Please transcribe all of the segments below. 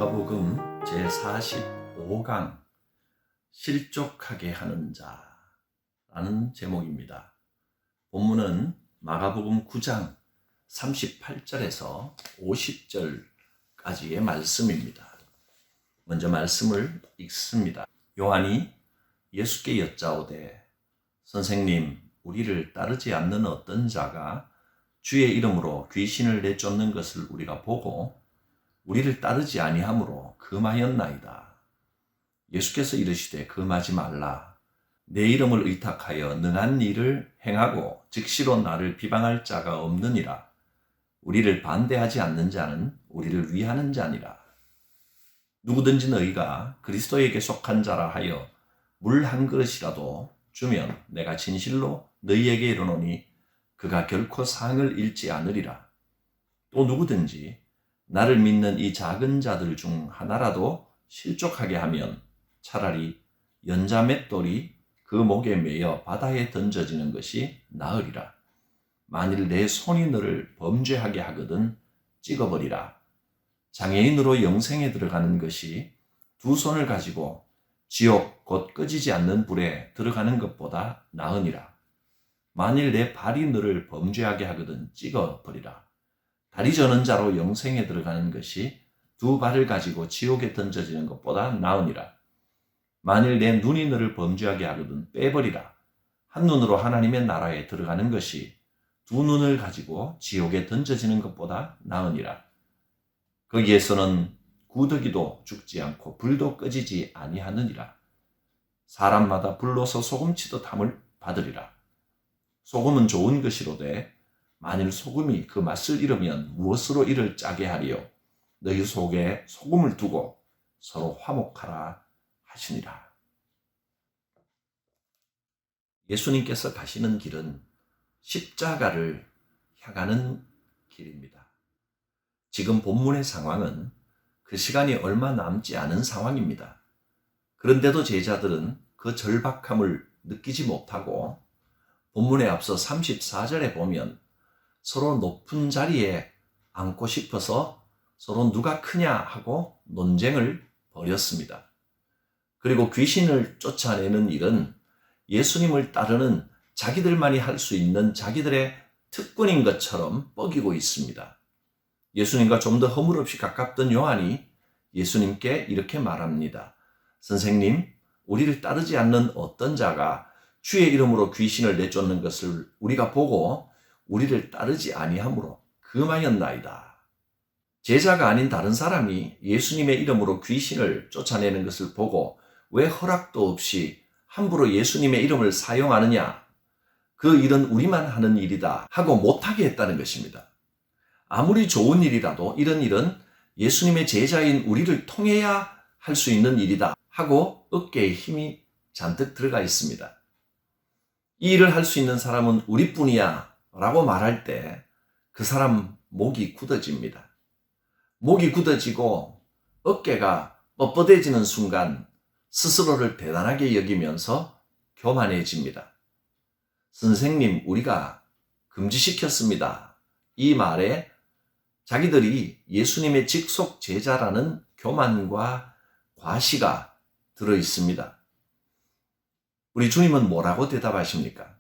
마가복음 제45강 실족하게 하는 자라는 제목입니다. 본문은 마가복음 9장 38절에서 50절까지의 말씀입니다. 먼저 말씀을 읽습니다. 요한이 예수께 여짜오되 선생님, 우리를 따르지 않는 어떤 자가 주의 이름으로 귀신을 내쫓는 것을 우리가 보고 우리를 따르지 아니하므로 금하였나이다. 예수께서 이르시되 금하지 말라. 내 이름을 의탁하여 능한 일을 행하고 즉시로 나를 비방할 자가 없느니라. 우리를 반대하지 않는 자는 우리를 위하는 자니라. 누구든지 너희가 그리스도에게 속한 자라 하여 물 한 그릇이라도 주면 내가 진실로 너희에게 이르노니 그가 결코 상을 잃지 않으리라. 또 누구든지 나를 믿는 이 작은 자들 중 하나라도 실족하게 하면 차라리 연자 맷돌이 그 목에 매여 바다에 던져지는 것이 나으리라. 만일 내 손이 너를 범죄하게 하거든 찍어버리라. 장애인으로 영생에 들어가는 것이 두 손을 가지고 지옥 곧 꺼지지 않는 불에 들어가는 것보다 나으니라. 만일 내 발이 너를 범죄하게 하거든 찍어버리라. 다리 저는 자로 영생에 들어가는 것이 두 발을 가지고 지옥에 던져지는 것보다 나으니라. 만일 내 눈이 너를 범죄하게 하거든 빼버리라. 한 눈으로 하나님의 나라에 들어가는 것이 두 눈을 가지고 지옥에 던져지는 것보다 나으니라. 거기에서는 구더기도 죽지 않고 불도 꺼지지 아니하느니라. 사람마다 불로서 소금치도 담을 받으리라. 소금은 좋은 것이로되 만일 소금이 그 맛을 잃으면 무엇으로 이를 짜게 하리요? 너희 속에 소금을 두고 서로 화목하라 하시니라. 예수님께서 가시는 길은 십자가를 향하는 길입니다. 지금 본문의 상황은 그 시간이 얼마 남지 않은 상황입니다. 그런데도 제자들은 그 절박함을 느끼지 못하고 본문에 앞서 34절에 보면 서로 높은 자리에 앉고 싶어서 서로 누가 크냐 하고 논쟁을 벌였습니다. 그리고 귀신을 쫓아내는 일은 예수님을 따르는 자기들만이 할 수 있는 자기들의 특권인 것처럼 뻐기고 있습니다. 예수님과 좀 더 허물없이 가깝던 요한이 예수님께 이렇게 말합니다. 선생님, 우리를 따르지 않는 어떤 자가 주의 이름으로 귀신을 내쫓는 것을 우리가 보고 우리를 따르지 아니하므로 금하였나이다. 제자가 아닌 다른 사람이 예수님의 이름으로 귀신을 쫓아내는 것을 보고 왜 허락도 없이 함부로 예수님의 이름을 사용하느냐? 그 일은 우리만 하는 일이다 하고 못하게 했다는 것입니다. 아무리 좋은 일이라도 이런 일은 예수님의 제자인 우리를 통해야 할 수 있는 일이다 하고 어깨에 힘이 잔뜩 들어가 있습니다. 이 일을 할 수 있는 사람은 우리뿐이야 라고 말할 때 그 사람 목이 굳어집니다. 목이 굳어지고 어깨가 뻣뻣해지는 순간 스스로를 대단하게 여기면서 교만해집니다. 선생님, 우리가 금지시켰습니다. 이 말에 자기들이 예수님의 직속 제자라는 교만과 과시가 들어있습니다. 우리 주님은 뭐라고 대답하십니까?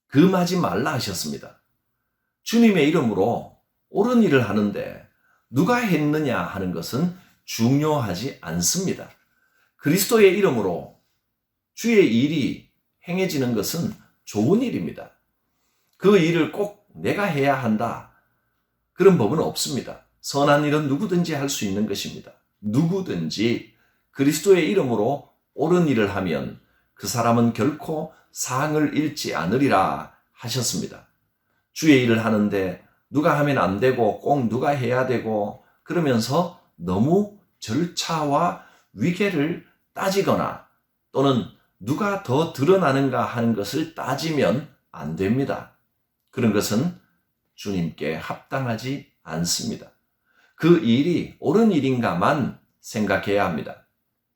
금하지 말라 하셨습니다. 주님의 이름으로 옳은 일을 하는데 누가 했느냐 하는 것은 중요하지 않습니다. 그리스도의 이름으로 주의 일이 행해지는 것은 좋은 일입니다. 그 일을 꼭 내가 해야 한다. 그런 법은 없습니다. 선한 일은 누구든지 할 수 있는 것입니다. 누구든지 그리스도의 이름으로 옳은 일을 하면 그 사람은 결코 상을 잃지 않으리라 하셨습니다. 주의 일을 하는데 누가 하면 안 되고 꼭 누가 해야 되고 그러면서 너무 절차와 위계를 따지거나 또는 누가 더 드러나는가 하는 것을 따지면 안 됩니다. 그런 것은 주님께 합당하지 않습니다. 그 일이 옳은 일인가만 생각해야 합니다.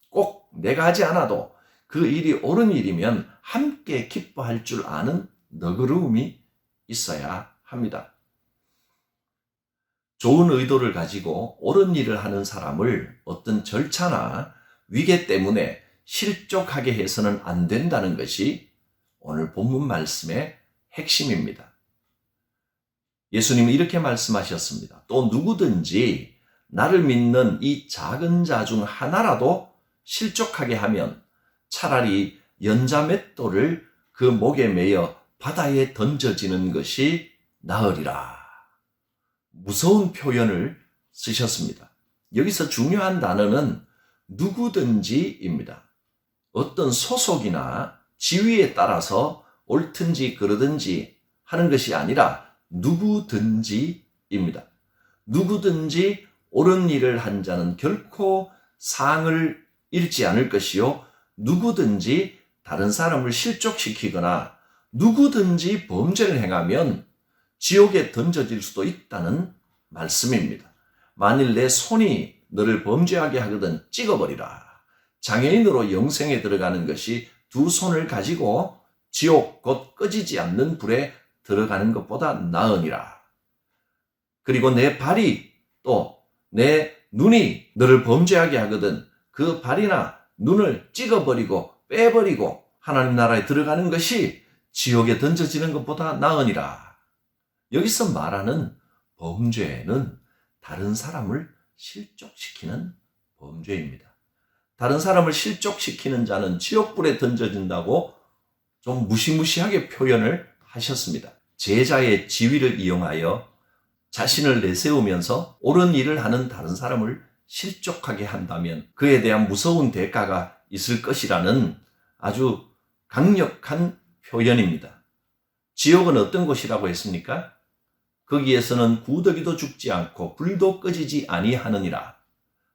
꼭 내가 하지 않아도 그 일이 옳은 일이면 함께 기뻐할 줄 아는 너그러움이 있어야 합니다. 좋은 의도를 가지고 옳은 일을 하는 사람을 어떤 절차나 위계 때문에 실족하게 해서는 안 된다는 것이 오늘 본문 말씀의 핵심입니다. 예수님은 이렇게 말씀하셨습니다. 또 누구든지 나를 믿는 이 작은 자 중 하나라도 실족하게 하면 차라리 연자맷돌을 그 목에 매여 바다에 던져지는 것이 나으리라. 무서운 표현을 쓰셨습니다. 여기서 중요한 단어는 누구든지입니다. 어떤 소속이나 지위에 따라서 옳든지 그러든지 하는 것이 아니라 누구든지입니다. 누구든지 옳은 일을 한 자는 결코 상을 잃지 않을 것이요, 누구든지 다른 사람을 실족시키거나 누구든지 범죄를 행하면 지옥에 던져질 수도 있다는 말씀입니다. 만일 내 손이 너를 범죄하게 하거든 찍어버리라. 장애인으로 영생에 들어가는 것이 두 손을 가지고 지옥 곧 꺼지지 않는 불에 들어가는 것보다 나으니라. 그리고 내 발이 또 내 눈이 너를 범죄하게 하거든 그 발이나 눈을 찍어버리고 빼버리고 하나님 나라에 들어가는 것이 지옥에 던져지는 것보다 나으니라. 여기서 말하는 범죄는 다른 사람을 실족시키는 범죄입니다. 다른 사람을 실족시키는 자는 지옥불에 던져진다고 좀 무시무시하게 표현을 하셨습니다. 제자의 지위를 이용하여 자신을 내세우면서 옳은 일을 하는 다른 사람을 실족하게 한다면 그에 대한 무서운 대가가 있을 것이라는 아주 강력한 표현입니다. 지옥은 어떤 곳이라고 했습니까? 거기에서는 구더기도 죽지 않고 불도 꺼지지 아니하느니라.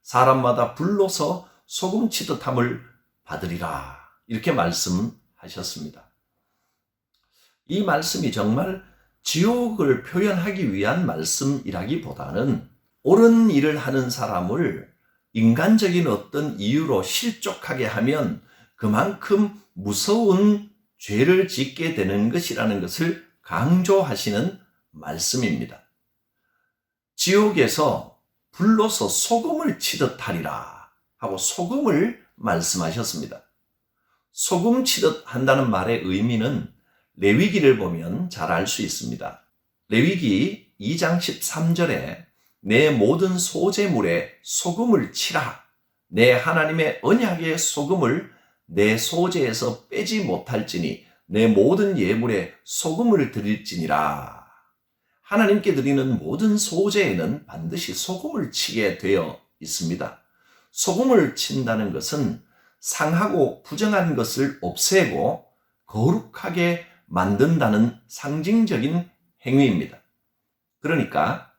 사람마다 불로서 소금치듯 함을 받으리라. 이렇게 말씀하셨습니다. 이 말씀이 정말 지옥을 표현하기 위한 말씀이라기보다는 옳은 일을 하는 사람을 인간적인 어떤 이유로 실족하게 하면 그만큼 무서운 죄를 짓게 되는 것이라는 것을 강조하시는 말씀입니다. 지옥에서 불로서 소금을 치듯 하리라 하고 소금을 말씀하셨습니다. 소금 치듯 한다는 말의 의미는 레위기를 보면 잘 알 수 있습니다. 레위기 2장 13절에 내 모든 소재물에 소금을 치라. 내 하나님의 언약의 소금을 내 소재에서 빼지 못할지니 내 모든 예물에 소금을 드릴지니라. 하나님께 드리는 모든 소재에는 반드시 소금을 치게 되어 있습니다. 소금을 친다는 것은 상하고 부정한 것을 없애고 거룩하게 만든다는 상징적인 행위입니다. 그러니까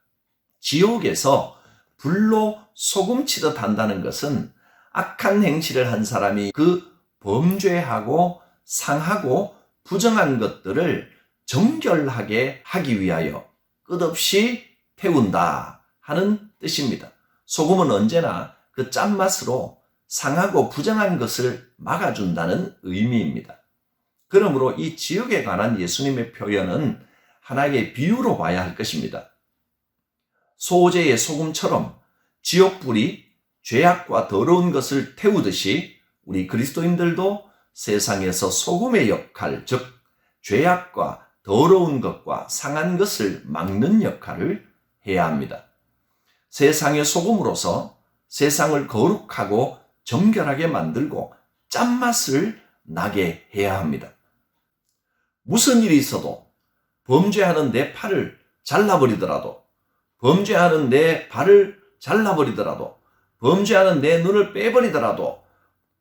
지옥에서 불로 소금 치듯 한다는 것은 악한 행실을 한 사람이 그 범죄하고 상하고 부정한 것들을 정결하게 하기 위하여 끝없이 태운다 하는 뜻입니다. 소금은 언제나 그 짠맛으로 상하고 부정한 것을 막아준다는 의미입니다. 그러므로 이 지옥에 관한 예수님의 표현은 하나의 비유로 봐야 할 것입니다. 소재의 소금처럼 지옥불이 죄악과 더러운 것을 태우듯이 우리 그리스도인들도 세상에서 소금의 역할, 즉 죄악과 더러운 것과 상한 것을 막는 역할을 해야 합니다. 세상의 소금으로서 세상을 거룩하고 정결하게 만들고 짠맛을 나게 해야 합니다. 무슨 일이 있어도 범죄하는 내 팔을 잘라버리더라도, 범죄하는 내 발을 잘라버리더라도, 범죄하는 내 눈을 빼버리더라도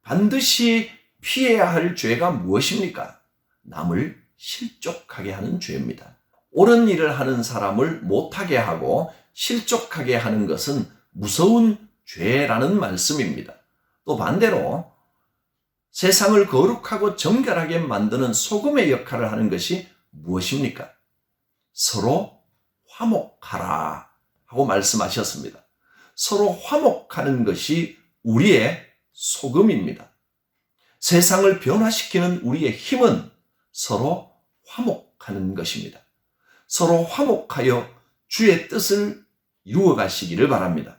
반드시 피해야 할 죄가 무엇입니까? 남을 실족하게 하는 죄입니다. 옳은 일을 하는 사람을 못하게 하고 실족하게 하는 것은 무서운 죄라는 말씀입니다. 또 반대로 세상을 거룩하고 정결하게 만드는 소금의 역할을 하는 것이 무엇입니까? 서로 화목하라 하고 말씀하셨습니다. 서로 화목하는 것이 우리의 소금입니다. 세상을 변화시키는 우리의 힘은 서로 화목하는 것입니다. 서로 화목하여 주의 뜻을 이루어 가시기를 바랍니다.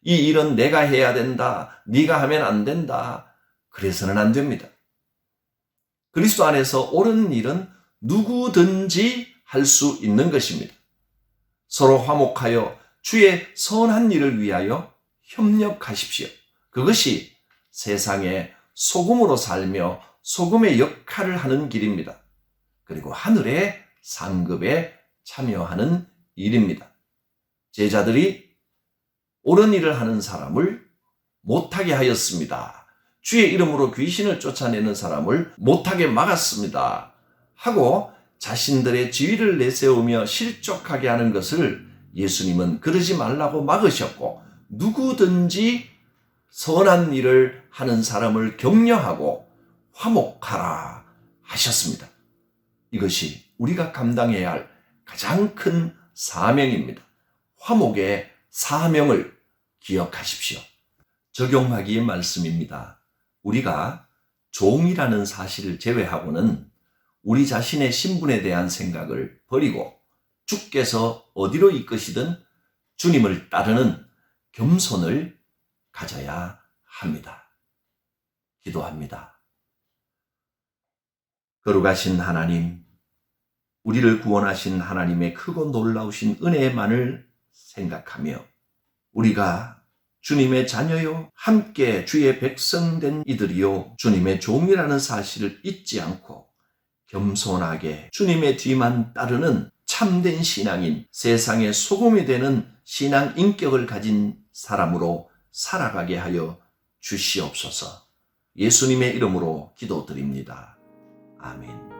이 일은 내가 해야 된다, 네가 하면 안 된다, 그래서는 안 됩니다. 그리스도 안에서 옳은 일은 누구든지 할 수 있는 것입니다. 서로 화목하여 주의 선한 일을 위하여 협력하십시오. 그것이 세상에 소금으로 살며 소금의 역할을 하는 길입니다. 그리고 하늘의 상급에 참여하는 일입니다. 제자들이 옳은 일을 하는 사람을 못하게 하였습니다. 주의 이름으로 귀신을 쫓아내는 사람을 못하게 막았습니다. 하고 자신들의 지위를 내세우며 실족하게 하는 것을 예수님은 그러지 말라고 막으셨고, 누구든지 선한 일을 하는 사람을 격려하고 화목하라 하셨습니다. 이것이 우리가 감당해야 할 가장 큰 사명입니다. 화목의 사명을 기억하십시오. 적용하기의 말씀입니다. 우리가 종이라는 사실을 제외하고는 우리 자신의 신분에 대한 생각을 버리고 주께서 어디로 이끄시든 주님을 따르는 겸손을 가져야 합니다. 기도합니다. 거룩하신 하나님, 우리를 구원하신 하나님의 크고 놀라우신 은혜만을 생각하며 우리가 주님의 자녀요, 함께 주의 백성된 이들이요, 주님의 종이라는 사실을 잊지 않고 겸손하게 주님의 뒤만 따르는 참된 신앙인, 세상의 소금이 되는 신앙 인격을 가진 사람으로 살아가게 하여 주시옵소서. 예수님의 이름으로 기도드립니다. 아멘.